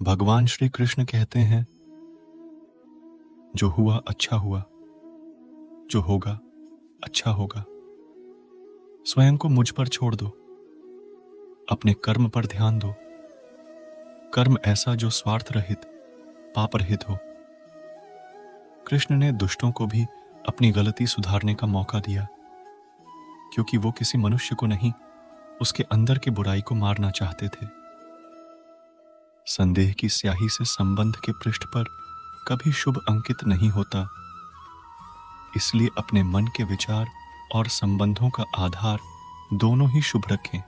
भगवान श्री कृष्ण कहते हैं, जो हुआ अच्छा हुआ, जो होगा अच्छा होगा। स्वयं को मुझ पर छोड़ दो, अपने कर्म पर ध्यान दो। कर्म ऐसा जो स्वार्थ रहित, पाप रहित हो। कृष्ण ने दुष्टों को भी अपनी गलती सुधारने का मौका दिया, क्योंकि वो किसी मनुष्य को नहीं, उसके अंदर की बुराई को मारना चाहते थे। संदेह की स्याही से संबंध के पृष्ठ पर कभी शुभ अंकित नहीं होता। इसलिए अपने मन के विचार और संबंधों का आधार दोनों ही शुभ रखें।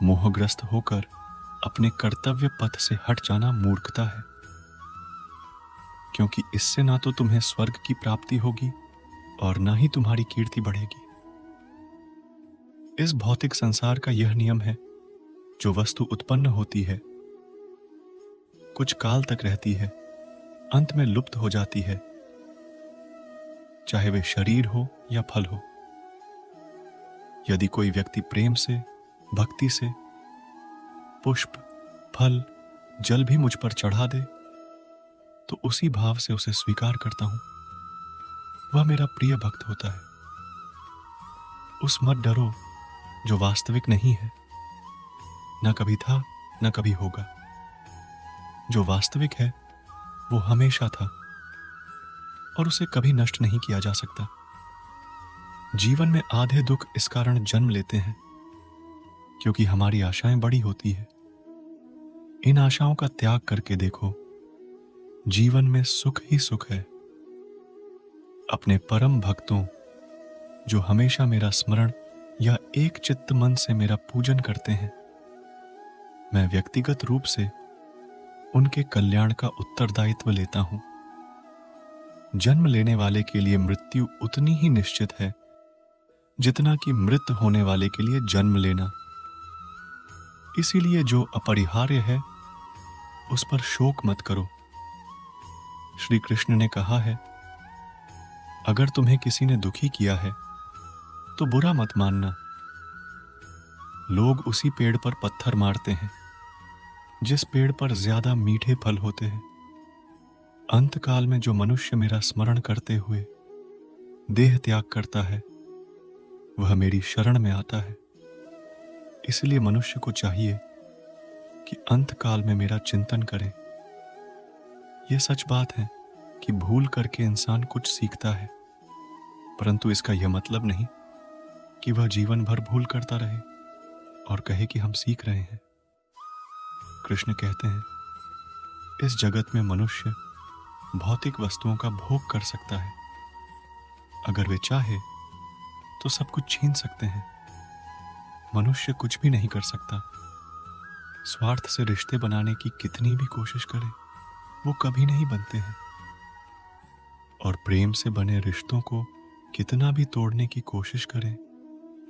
मोहग्रस्त होकर अपने कर्तव्य पथ से हट जाना मूर्खता है, क्योंकि इससे ना तो तुम्हें स्वर्ग की प्राप्ति होगी और ना ही तुम्हारी कीर्ति बढ़ेगी। इस भौतिक संसार का यह नियम है, जो वस्तु उत्पन्न होती है, कुछ काल तक रहती है, अंत में लुप्त हो जाती है, चाहे वे शरीर हो या फल हो। यदि कोई व्यक्ति प्रेम से, भक्ति से पुष्प, फल, जल भी मुझ पर चढ़ा दे, तो उसी भाव से उसे स्वीकार करता हूं। वह मेरा प्रिय भक्त होता है। उस मत डरो जो वास्तविक नहीं है, न कभी था न कभी होगा। जो वास्तविक है वो हमेशा था और उसे कभी नष्ट नहीं किया जा सकता। जीवन में आधे दुख इस कारण जन्म लेते हैं क्योंकि हमारी आशाएं बड़ी होती है। इन आशाओं का त्याग करके देखो, जीवन में सुख ही सुख है। अपने परम भक्तों जो हमेशा मेरा स्मरण या एक चित्त मन से मेरा पूजन करते हैं, मैं व्यक्तिगत रूप से उनके कल्याण का उत्तरदायित्व लेता हूं। जन्म लेने वाले के लिए मृत्यु उतनी ही निश्चित है जितना कि मृत होने वाले के लिए जन्म लेना। इसीलिए जो अपरिहार्य है उस पर शोक मत करो। श्री कृष्ण ने कहा है, अगर तुम्हें किसी ने दुखी किया है तो बुरा मत मानना। लोग उसी पेड़ पर पत्थर मारते हैं जिस पेड़ पर ज्यादा मीठे फल होते हैं। अंतकाल में जो मनुष्य मेरा स्मरण करते हुए देह त्याग करता है, वह मेरी शरण में आता है। इसलिए मनुष्य को चाहिए कि अंतकाल में मेरा चिंतन करे। यह सच बात है कि भूल करके इंसान कुछ सीखता है, परंतु इसका यह मतलब नहीं कि वह जीवन भर भूल करता रहे और कहे कि हम सीख रहे हैं। कृष्ण कहते हैं, इस जगत में मनुष्य भौतिक वस्तुओं का भोग कर सकता है। अगर वे चाहे तो सब कुछ छीन सकते हैं। मनुष्य कुछ भी नहीं कर सकता। स्वार्थ से रिश्ते बनाने की कितनी भी कोशिश करे, वो कभी नहीं बनते हैं। और प्रेम से बने रिश्तों को कितना भी तोड़ने की कोशिश करें,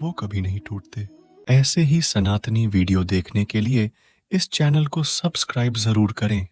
वो कभी नहीं टूटते। ऐसे ही सनातनी वीडियो देखने के लिए इस चैनल को सब्सक्राइब जरूर करें।